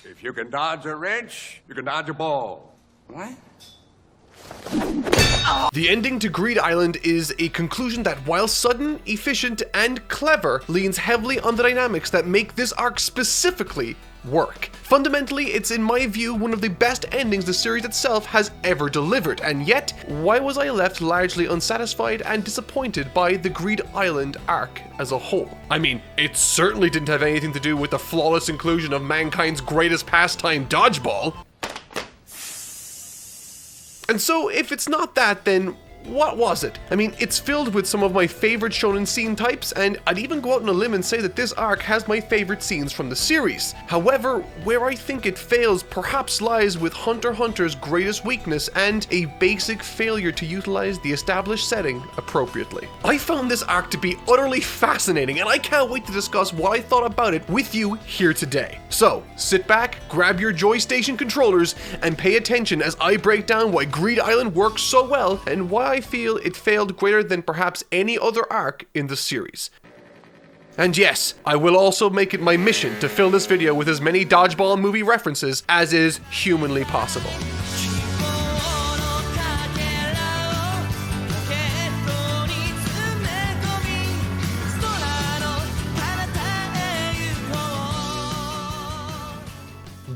If you can dodge a wrench, you can dodge a ball. What? The ending to Greed Island is a conclusion that, while sudden, efficient, and clever, leans heavily on the dynamics that make this arc specifically work. Fundamentally, it's in my view one of the best endings the series itself has ever delivered, and yet, why was I left largely unsatisfied and disappointed by the Greed Island arc as a whole? I mean, it certainly didn't have anything to do with the flawless inclusion of mankind's greatest pastime, dodgeball. And so, if it's not that, then what was it? I mean, it's filled with some of my favorite shonen scene types, and I'd even go out on a limb and say that this arc has my favorite scenes from the series. However, where I think it fails perhaps lies with Hunter x Hunter's greatest weakness and a basic failure to utilize the established setting appropriately. I found this arc to be utterly fascinating, and I can't wait to discuss what I thought about it with you here today. So, sit back, grab your Joystation controllers, and pay attention as I break down why Greed Island works so well and why I feel it failed greater than perhaps any other arc in the series. And yes, I will also make it my mission to fill this video with as many dodgeball movie references as is humanly possible.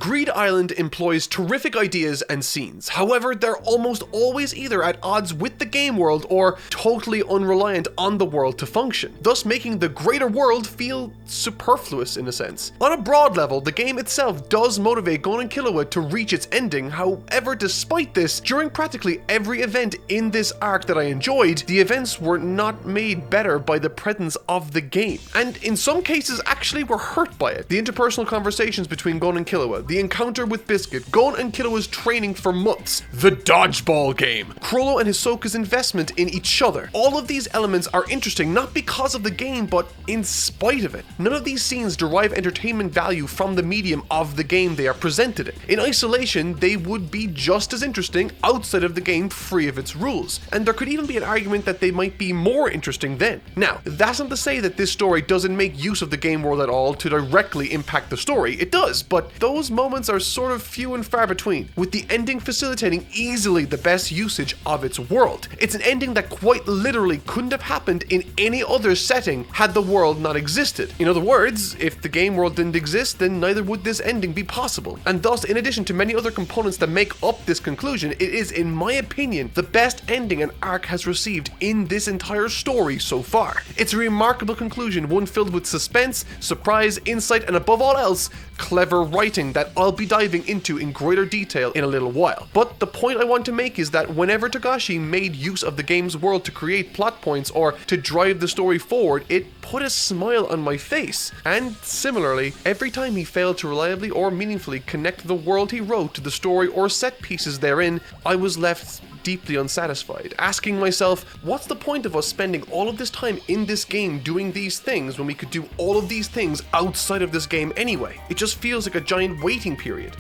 Greed Island employs terrific ideas and scenes, however they're almost always either at odds with the game world or totally unreliant on the world to function, thus making the greater world feel superfluous in a sense. On a broad level, the game itself does motivate Gon and Killua to reach its ending, however despite this, during practically every event in this arc that I enjoyed, the events were not made better by the presence of the game, and in some cases actually were hurt by it. The interpersonal conversations between Gon and Killua, the encounter with Biscuit, Gon and Killua's training for months, the dodgeball game, Chrollo and Hisoka's investment in each other. All of these elements are interesting not because of the game, but in spite of it. None of these scenes derive entertainment value from the medium of the game they are presented in. In isolation, they would be just as interesting outside of the game, free of its rules. And there could even be an argument that they might be more interesting then. Now, that's not to say that this story doesn't make use of the game world at all to directly impact the story. It does, but those moments are sort of few and far between, with the ending facilitating easily the best usage of its world. It's an ending that quite literally couldn't have happened in any other setting had the world not existed. In other words, if the game world didn't exist, then neither would this ending be possible. And thus, in addition to many other components that make up this conclusion, it is, in my opinion, the best ending an arc has received in this entire story so far. It's a remarkable conclusion, one filled with suspense, surprise, insight, and above all else, clever writing that I'll be diving into in greater detail in a little while. But the point I want to make is that whenever Togashi made use of the game's world to create plot points or to drive the story forward, it put a smile on my face. And similarly, every time he failed to reliably or meaningfully connect the world he wrote to the story or set pieces therein, I was left deeply unsatisfied, asking myself, what's the point of us spending all of this time in this game doing these things when we could do all of these things outside of this game anyway? It just feels like a giant waiting period.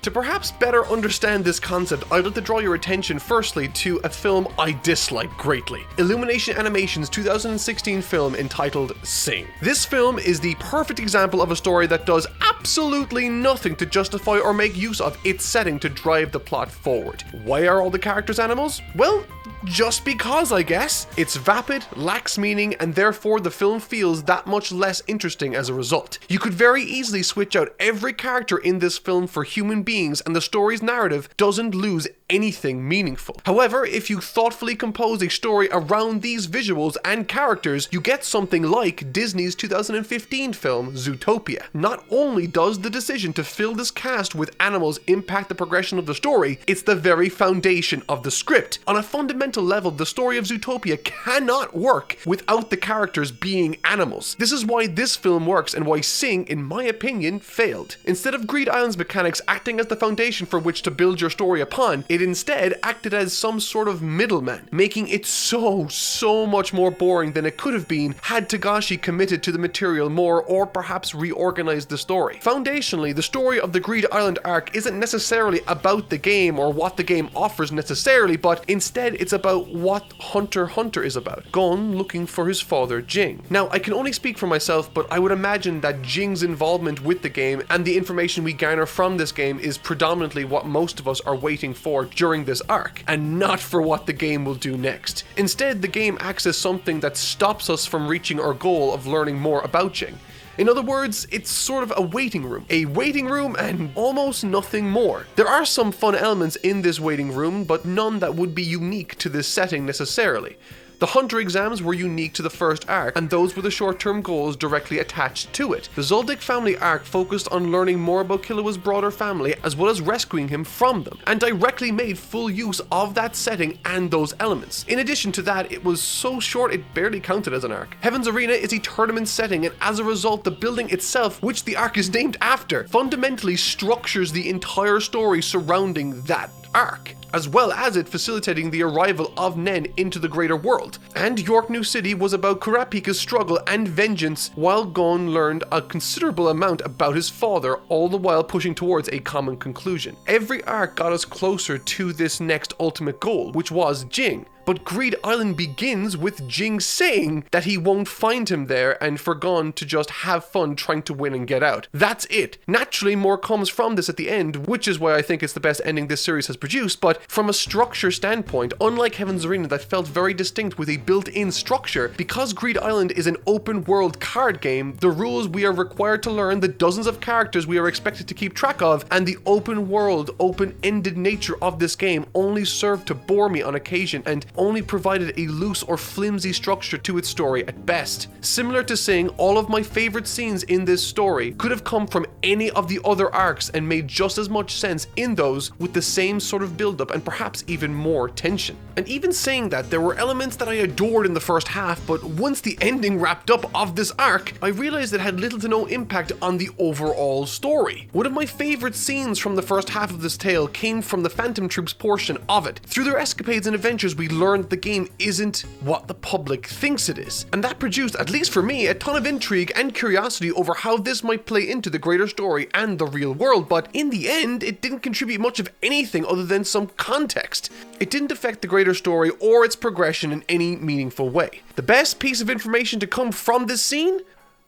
To perhaps better understand this concept, I'd like to draw your attention firstly to a film I dislike greatly. Illumination Animation's 2016 film entitled Sing. This film is the perfect example of a story that does absolutely nothing to justify or make use of its setting to drive the plot forward. Why are all the characters animals? Well, just because, I guess. It's vapid, lacks meaning, and therefore the film feels that much less interesting as a result. You could very easily switch out every character in this film for human beings and the story's narrative doesn't lose anything meaningful. However, if you thoughtfully compose a story around these visuals and characters, you get something like Disney's 2015 film Zootopia. Not only does the decision to fill this cast with animals impact the progression of the story, it's the very foundation of the script. On a fundamental level, the story of Zootopia cannot work without the characters being animals. This is why this film works and why Sing, in my opinion, failed. Instead of Greed Island's mechanics acting as the foundation for which to build your story upon, it it instead acted as some sort of middleman, making it so much more boring than it could have been had Togashi committed to the material more or perhaps reorganized the story. Foundationally, the story of the Greed Island arc isn't necessarily about the game or what the game offers necessarily, but instead it's about what Hunter x Hunter is about. Gon looking for his father Jing. Now, I can only speak for myself, but I would imagine that Jing's involvement with the game and the information we garner from this game is predominantly what most of us are waiting for during this arc, and not for what the game will do next. Instead, the game acts as something that stops us from reaching our goal of learning more about Jing. In other words, it's sort of a waiting room and almost nothing more. There are some fun elements in this waiting room, but none that would be unique to this setting necessarily. The Hunter exams were unique to the first arc, and those were the short-term goals directly attached to it. The Zoldyck family arc focused on learning more about Killua's broader family, as well as rescuing him from them, and directly made full use of that setting and those elements. In addition to that, it was so short it barely counted as an arc. Heaven's Arena is a tournament setting, and as a result, the building itself, which the arc is named after, fundamentally structures the entire story surrounding that arc, as well as it facilitating the arrival of Nen into the greater world. And York New City was about Kurapika's struggle and vengeance, while Gon learned a considerable amount about his father, all the while pushing towards a common conclusion. Every arc got us closer to this next ultimate goal, which was Jing. But Greed Island begins with Jing saying that he won't find him there and for Gon to just have fun trying to win and get out. That's it. Naturally, more comes from this at the end, which is why I think it's the best ending this series has produced, but from a structure standpoint, unlike Heaven's Arena that felt very distinct with a built-in structure, because Greed Island is an open-world card game, the rules we are required to learn, the dozens of characters we are expected to keep track of, and the open-world, open-ended nature of this game only served to bore me on occasion and only provided a loose or flimsy structure to its story at best. Similar to saying all of my favorite scenes in this story could have come from any of the other arcs and made just as much sense in those with the same sort of build-up and perhaps even more tension. And even saying that, there were elements that I adored in the first half, but once the ending wrapped up of this arc, I realized it had little to no impact on the overall story. One of my favorite scenes from the first half of this tale came from the Phantom Troops portion of it. Through their escapades and adventures, we learned the game isn't what the public thinks it is. And that produced, at least for me, a ton of intrigue and curiosity over how this might play into the greater story and the real world, but in the end, it didn't contribute much of anything other than some context. It didn't affect the greater story or its progression in any meaningful way. The best piece of information to come from this scene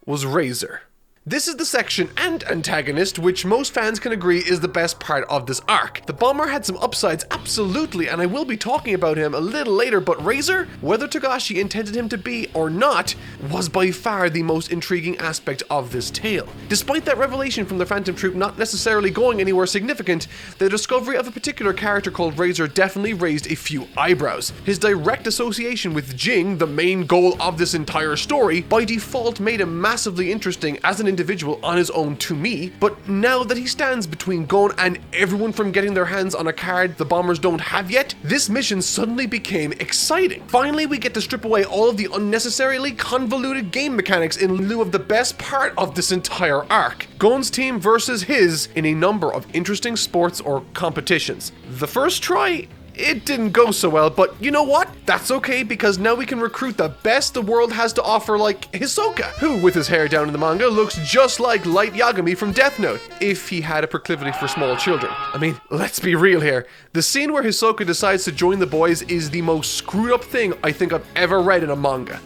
was Razor. This is the section and antagonist which most fans can agree is the best part of this arc. The bomber had some upsides, absolutely, and I will be talking about him a little later, but Razor, whether Togashi intended him to be or not, was by far the most intriguing aspect of this tale. Despite that revelation from the Phantom Troop not necessarily going anywhere significant, the discovery of a particular character called Razor definitely raised a few eyebrows. His direct association with Jing, the main goal of this entire story, by default made him massively interesting as an individual on his own to me, but now that he stands between Gon and everyone from getting their hands on a card the bombers don't have yet, this mission suddenly became exciting. Finally, we get to strip away all of the unnecessarily convoluted game mechanics in lieu of the best part of this entire arc: Gon's team versus his in a number of interesting sports or competitions. The first try, it didn't go so well, but you know what? That's okay, because now we can recruit the best the world has to offer, like Hisoka, who, with his hair down in the manga, looks just like Light Yagami from Death Note, if he had a proclivity for small children. I mean, let's be real here. The scene where Hisoka decides to join the boys is the most screwed up thing I think I've ever read in a manga.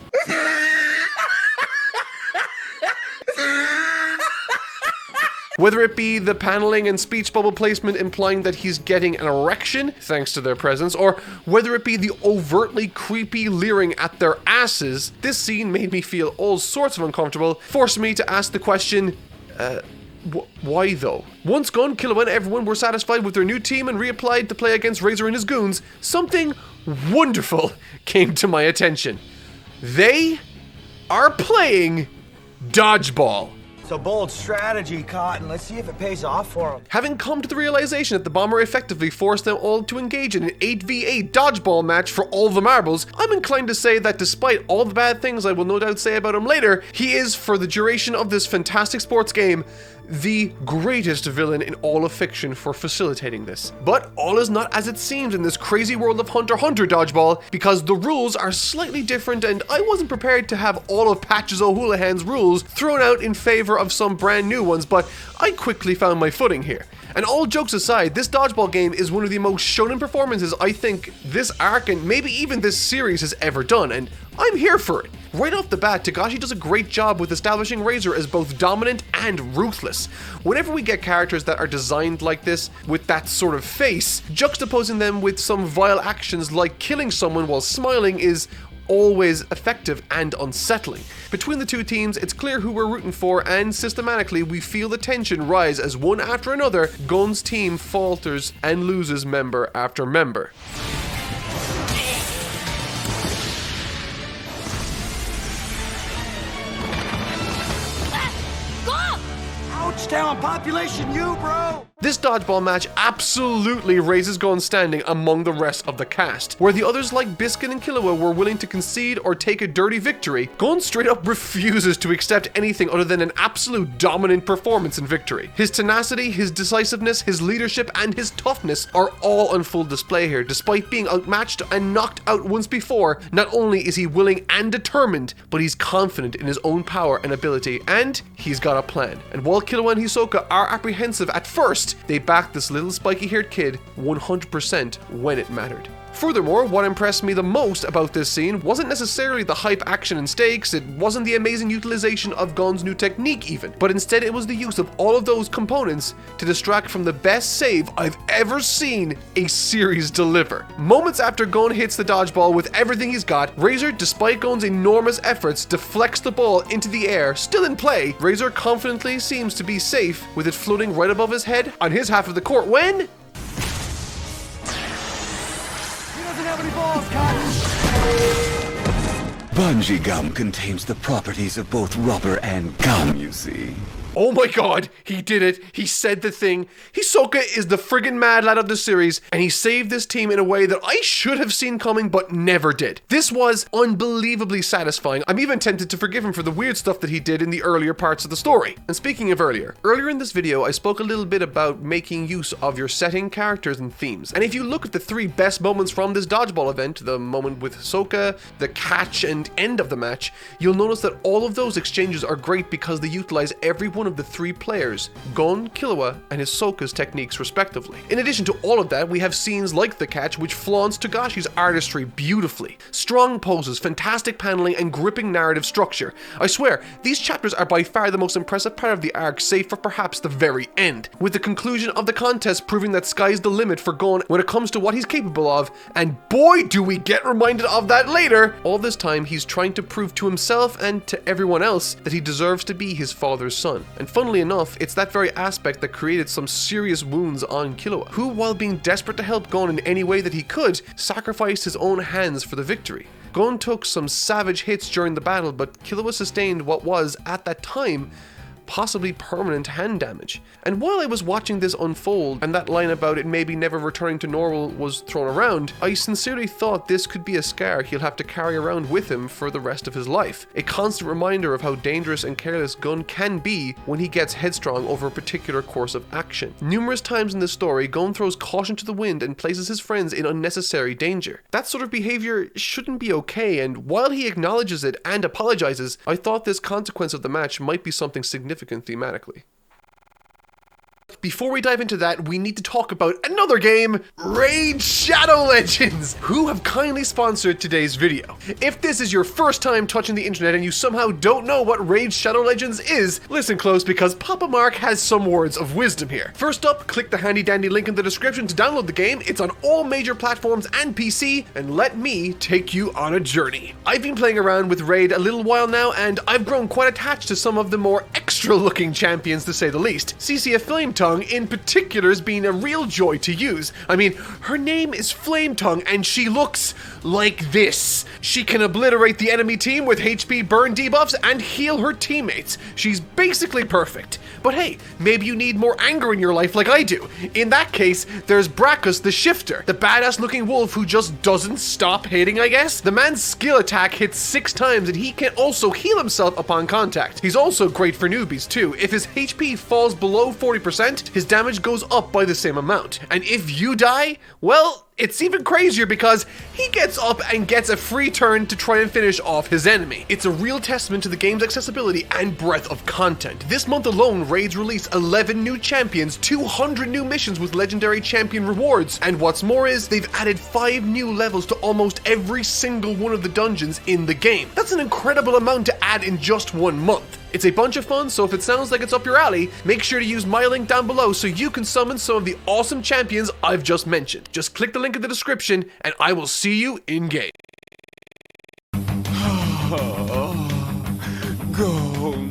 Whether it be the paneling and speech bubble placement implying that he's getting an erection thanks to their presence, or whether it be the overtly creepy leering at their asses, this scene made me feel all sorts of uncomfortable, forcing me to ask the question, why though? Once Gon, Killua, and everyone were satisfied with their new team and reapplied to play against Razor and his goons, something wonderful came to my attention. They are playing dodgeball. It's a bold strategy, Cotton. Let's see if it pays off for him. Having come to the realization that the bomber effectively forced them all to engage in an 8v8 dodgeball match for all the marbles, I'm inclined to say that despite all the bad things I will no doubt say about him later, he is, for the duration of this fantastic sports game, the greatest villain in all of fiction for facilitating this. But all is not as it seems in this crazy world of Hunter x Hunter Dodgeball, because the rules are slightly different and I wasn't prepared to have all of Patches O'Houlihan's rules thrown out in favor of some brand new ones, but I quickly found my footing here. And all jokes aside, this dodgeball game is one of the most shonen performances I think this arc and maybe even this series has ever done, and I'm here for it. Right off the bat, Togashi does a great job with establishing Razor as both dominant and ruthless. Whenever we get characters that are designed like this, with that sort of face, juxtaposing them with some vile actions like killing someone while smiling is always effective and unsettling. Between the two teams, it's clear who we're rooting for, and systematically we feel the tension rise as one after another, Gon's team falters and loses member after member. Ouch down, population you, bro! This dodgeball match absolutely raises Gon's standing among the rest of the cast. Where the others like Biscuit and Killua were willing to concede or take a dirty victory, Gon straight up refuses to accept anything other than an absolute dominant performance in victory. His tenacity, his decisiveness, his leadership, and his toughness are all on full display here. Despite being outmatched and knocked out once before, not only is he willing and determined, but he's confident in his own power and ability, and he's got a plan. And while Killua and Hisoka are apprehensive at first, they backed this little spiky-haired kid 100% when it mattered. Furthermore, what impressed me the most about this scene wasn't necessarily the hype action and stakes, it wasn't the amazing utilization of Gon's new technique even, but instead it was the use of all of those components to distract from the best save I've ever seen a series deliver. Moments after Gon hits the dodgeball with everything he's got, Razor, despite Gon's enormous efforts, deflects the ball into the air, still in play. Razor confidently seems to be safe with it floating right above his head on his half of the court when... Bungee gum contains the properties of both rubber and gum, you see. Oh my god, he did it. He said the thing. Hisoka is the friggin' mad lad of the series, and he saved this team in a way that I should have seen coming but never did. This was unbelievably satisfying. I'm even tempted to forgive him for the weird stuff that he did in the earlier parts of the story. And speaking of earlier in this video I spoke a little bit about making use of your setting, characters, and themes. And if you look at the three best moments from this dodgeball event, the moment with Hisoka, the catch, and end of the match, you'll notice that all of those exchanges are great because they utilize every one of the three players, Gon, Killua, and Hisoka's techniques respectively. In addition to all of that, we have scenes like the catch which flaunts Togashi's artistry beautifully. Strong poses, fantastic paneling, and gripping narrative structure. I swear, these chapters are by far the most impressive part of the arc, save for perhaps the very end, with the conclusion of the contest proving that sky's the limit for Gon when it comes to what he's capable of, and boy do we get reminded of that later! All this time he's trying to prove to himself and to everyone else that he deserves to be his father's son. And funnily enough, it's that very aspect that created some serious wounds on Killua, who, while being desperate to help Gon in any way that he could, sacrificed his own hands for the victory. Gon took some savage hits during the battle, but Killua sustained what was, at that time, possibly permanent hand damage. And while I was watching this unfold, and that line about it maybe never returning to normal was thrown around, I sincerely thought this could be a scar he'll have to carry around with him for the rest of his life. A constant reminder of how dangerous and careless Gon can be when he gets headstrong over a particular course of action. Numerous times in this story, Gon throws caution to the wind and places his friends in unnecessary danger. That sort of behavior shouldn't be okay, and while he acknowledges it and apologizes, I thought this consequence of the match might be something significant thematically. Before we dive into that, we need to talk about another game, Raid Shadow Legends, who have kindly sponsored today's video. If this is your first time touching the internet and you somehow don't know what Raid Shadow Legends is, listen close because Papa Mark has some words of wisdom here. First up, click the handy dandy link in the description to download the game. It's on all major platforms and PC, and let me take you on a journey. I've been playing around with Raid a little while now, and I've grown quite attached to some of the more extra looking champions to say the least. CC Flametop Tongue in particular has been a real joy to use. I mean, her name is Flame Tongue and she looks like this. She can obliterate the enemy team with HP burn debuffs and heal her teammates. She's basically perfect. But hey, maybe you need more anger in your life like I do. In that case, there's Brachus the Shifter, the badass looking wolf who just doesn't stop hitting, I guess. The man's skill attack hits 6 times and he can also heal himself upon contact. He's also great for newbies too. If his HP falls below 40%, his damage goes up by the same amount. And if you die, well, it's even crazier because he gets up and gets a free turn to try and finish off his enemy. It's a real testament to the game's accessibility and breadth of content. This month alone, raids release 11 new champions, 200 new missions with legendary champion rewards, and what's more is they've added 5 new levels to almost every single one of the dungeons in the game. That's an incredible amount to add in just 1 month. It's a bunch of fun, so if it sounds like it's up your alley, make sure to use my link down below so you can summon some of the awesome champions I've just mentioned. Just click the link in the description and I will see you in game. Go.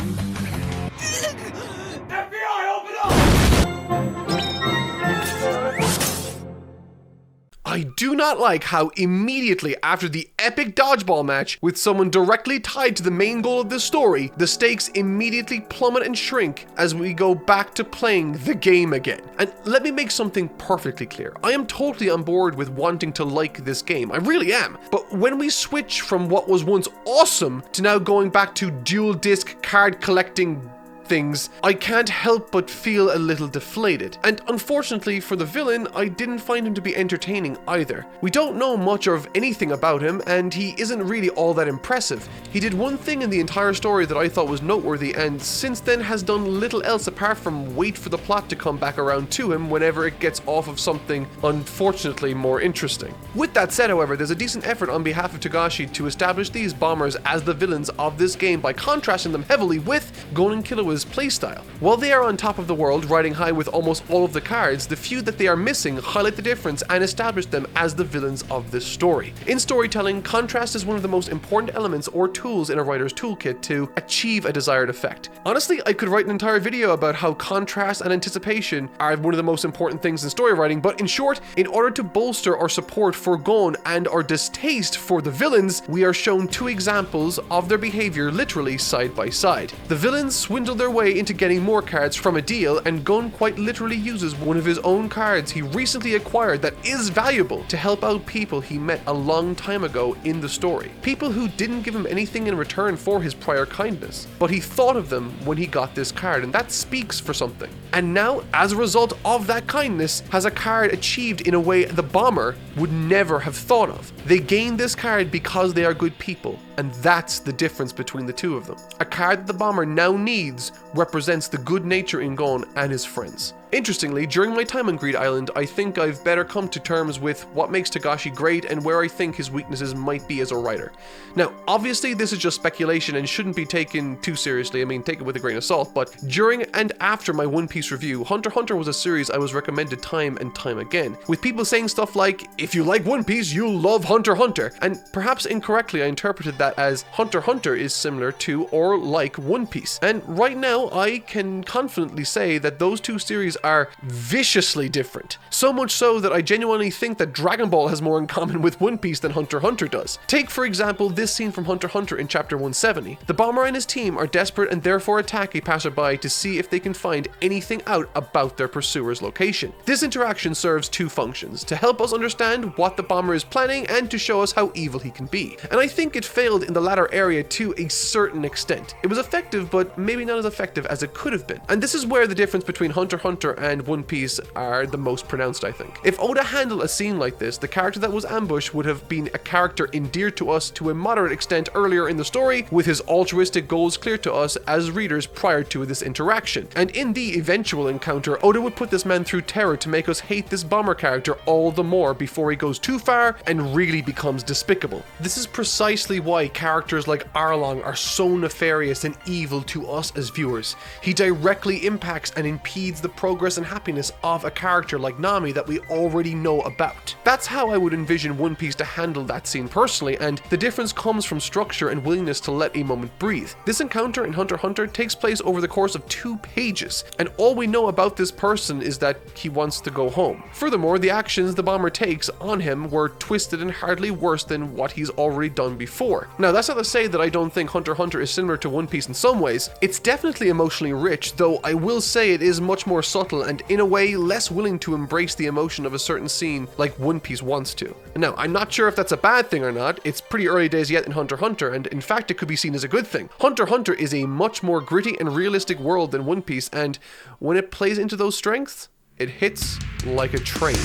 I do not like how immediately after the epic dodgeball match with someone directly tied to the main goal of this story, the stakes immediately plummet and shrink as we go back to playing the game again. And let me make something perfectly clear. I am totally on board with wanting to like this game. I really am. But when we switch from what was once awesome to now going back to dual disc card collecting things, I can't help but feel a little deflated. And unfortunately for the villain, I didn't find him to be entertaining either. We don't know much of anything about him, and he isn't really all that impressive. He did one thing in the entire story that I thought was noteworthy, and since then has done little else apart from wait for the plot to come back around to him whenever it gets off of something unfortunately more interesting. With that said, however, there's a decent effort on behalf of Togashi to establish these bombers as the villains of this game by contrasting them heavily with Gon and Killua's playstyle. While they are on top of the world, riding high with almost all of the cards, the few that they are missing highlight the difference and establish them as the villains of this story. In storytelling, contrast is one of the most important elements or tools in a writer's toolkit to achieve a desired effect. Honestly, I could write an entire video about how contrast and anticipation are one of the most important things in story writing, but in short, in order to bolster our support for Gon and our distaste for the villains, we are shown 2 examples of their behavior literally side by side. The villains swindle their way into getting more cards from a deal, and Gon quite literally uses one of his own cards he recently acquired that is valuable to help out people he met a long time ago in the story. People who didn't give him anything in return for his prior kindness, but he thought of them when he got this card, and that speaks for something. And now, as a result of that kindness, has a card achieved in a way the bomber would never have thought of. They gained this card because they are good people, and that's the difference between the two of them. A card that the bomber now needs represents the good nature in Gon and his friends. Interestingly, during my time on Greed Island, I think I've better come to terms with what makes Togashi great and where I think his weaknesses might be as a writer. Now, obviously this is just speculation and shouldn't be taken too seriously, I mean take it with a grain of salt, but during and after my One Piece review, Hunter x Hunter was a series I was recommended time and time again, with people saying stuff like, if you like One Piece, you'll love Hunter x Hunter, and perhaps incorrectly I interpreted that as Hunter x Hunter is similar to or like One Piece. And right now, I can confidently say that those two series are viciously different. So much so that I genuinely think that Dragon Ball has more in common with One Piece than Hunter x Hunter does. Take, for example, this scene from Hunter x Hunter in chapter 170. The bomber and his team are desperate and therefore attack a passerby to see if they can find anything out about their pursuer's location. This interaction serves 2 functions: to help us understand what the bomber is planning and to show us how evil he can be. And I think it failed in the latter area to a certain extent. It was effective, but maybe not as effective as it could have been. And this is where the difference between Hunter x Hunter and One Piece are the most pronounced, I think. If Oda handled a scene like this, the character that was ambushed would have been a character endeared to us to a moderate extent earlier in the story, with his altruistic goals clear to us as readers prior to this interaction. And in the eventual encounter, Oda would put this man through terror to make us hate this bomber character all the more before he goes too far and really becomes despicable. This is precisely why characters like Arlong are so nefarious and evil to us as viewers. He directly impacts and impedes the progress progress and happiness of a character like Nami that we already know about. That's how I would envision One Piece to handle that scene personally, and the difference comes from structure and willingness to let a moment breathe. This encounter in Hunter x Hunter takes place over the course of 2 pages, and all we know about this person is that he wants to go home. Furthermore, the actions the bomber takes on him were twisted and hardly worse than what he's already done before. Now, that's not to say that I don't think Hunter x Hunter is similar to One Piece in some ways. It's definitely emotionally rich, though I will say it is much more subtle and in a way less willing to embrace the emotion of a certain scene like One Piece wants to. Now, I'm not sure if that's a bad thing or not. It's pretty early days yet in Hunter x Hunter, and in fact it could be seen as a good thing. Hunter x Hunter is a much more gritty and realistic world than One Piece, and when it plays into those strengths, it hits like a train.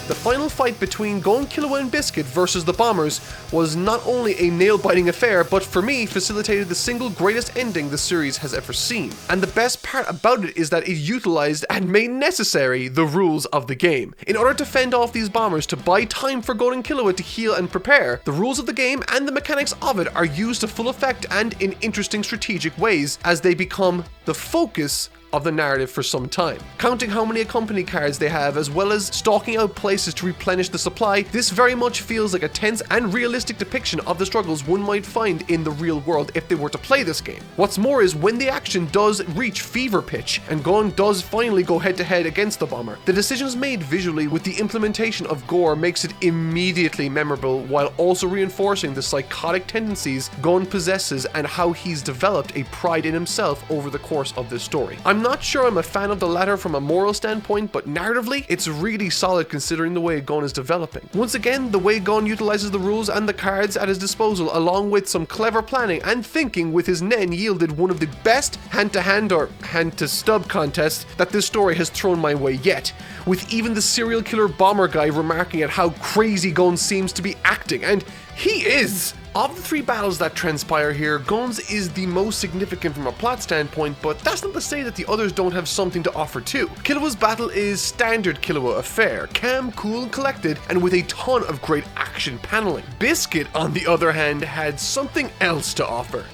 The final fight between Gon, Killua and Biscuit versus the Bombers was not only a nail-biting affair, but for me facilitated the single greatest ending the series has ever seen. And the best part about it is that it utilized and made necessary the rules of the game. In order to fend off these Bombers to buy time for Gon and Killua to heal and prepare, the rules of the game and the mechanics of it are used to full effect and in interesting strategic ways as they become the focus of the narrative for some time. Counting how many accompany cards they have, as well as stalking out places to replenish the supply, this very much feels like a tense and realistic depiction of the struggles one might find in the real world if they were to play this game. What's more is when the action does reach fever pitch and Gon does finally go head to head against the bomber, the decisions made visually with the implementation of gore makes it immediately memorable while also reinforcing the psychotic tendencies Gon possesses and how he's developed a pride in himself over the course of this story. I'm not sure I'm a fan of the latter from a moral standpoint, but narratively, it's really solid considering the way Gon is developing. Once again, the way Gon utilizes the rules and the cards at his disposal, along with some clever planning and thinking with his Nen, yielded one of the best hand-to-hand or hand-to-stub contests that this story has thrown my way yet, with even the serial killer bomber guy remarking at how crazy Gon seems to be acting, and he is! Of the 3 battles that transpire here, Gon's is the most significant from a plot standpoint, but that's not to say that the others don't have something to offer too. Killua's battle is standard Killua affair, calm, cool and collected, and with a ton of great action paneling. Biscuit, on the other hand, had something else to offer.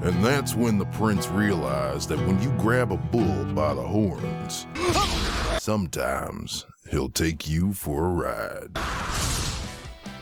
And that's when the prince realized that when you grab a bull by the horns, sometimes he'll take you for a ride.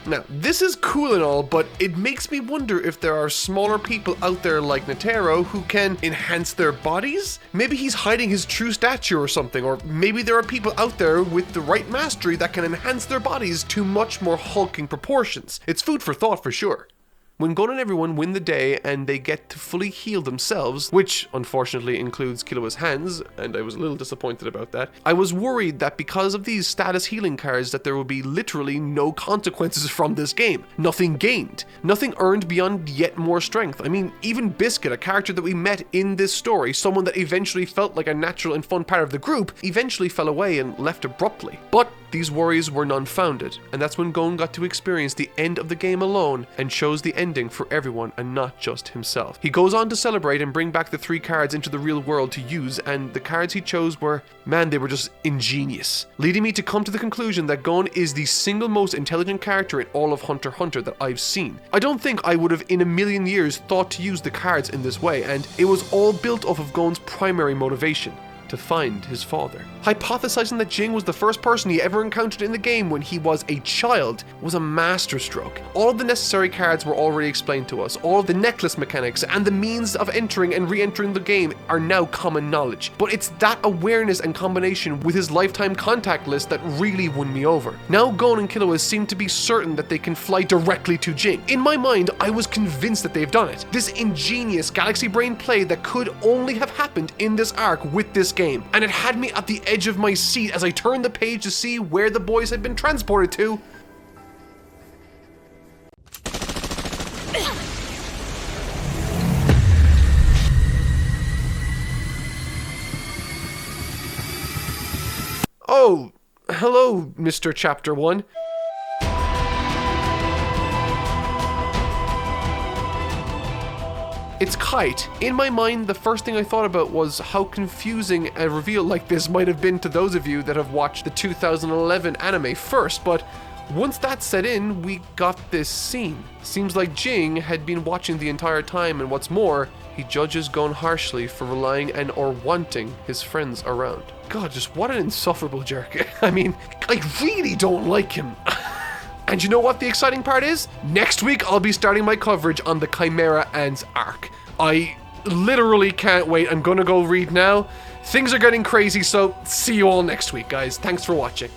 Now, this is cool and all, but it makes me wonder if there are smaller people out there like Netero who can enhance their bodies? Maybe he's hiding his true stature or something, or maybe there are people out there with the right mastery that can enhance their bodies to much more hulking proportions. It's food for thought for sure. When Gon and everyone win the day and they get to fully heal themselves, which unfortunately includes Killua's hands, and I was a little disappointed about that, I was worried that because of these status healing cards that there would be literally no consequences from this game. Nothing gained. Nothing earned beyond yet more strength. I mean, even Biscuit, a character that we met in this story, someone that eventually felt like a natural and fun part of the group, eventually fell away and left abruptly. But these worries were none-founded, and that's when Gon got to experience the end of the game alone and chose the ending for everyone and not just himself. He goes on to celebrate and bring back the 3 cards into the real world to use, and the cards he chose were, man, they were just ingenious, leading me to come to the conclusion that Gon is the single most intelligent character in all of Hunter x Hunter that I've seen. I don't think I would have in a million years thought to use the cards in this way, and it was all built off of Gon's primary motivation: to find his father. Hypothesizing that Jing was the first person he ever encountered in the game when he was a child was a masterstroke. All of the necessary cards were already explained to us. All of the necklace mechanics and the means of entering and re-entering the game are now common knowledge. But it's that awareness and combination with his lifetime contact list that really won me over. Now Gon and Killua seem to be certain that they can fly directly to Jing. In my mind, I was convinced that they've done it. This ingenious galaxy brain play that could only have happened in this arc with this game. And it had me at the edge of my seat as I turned the page to see where the boys had been transported to. Oh, hello, Mr. Chapter 1. It's Kite. In my mind, the first thing I thought about was how confusing a reveal like this might have been to those of you that have watched the 2011 anime first, but Once that set in, we got this scene. Seems like Jing had been watching the entire time, and what's more, he judges Gon harshly for relying and or wanting his friends around. God, just what an insufferable jerk. I mean, I really don't like him. And you know what the exciting part is? Next week, I'll be starting my coverage on the Chimera Ants arc. I literally can't wait. I'm gonna go read now. Things are getting crazy, so see you all next week, guys. Thanks for watching.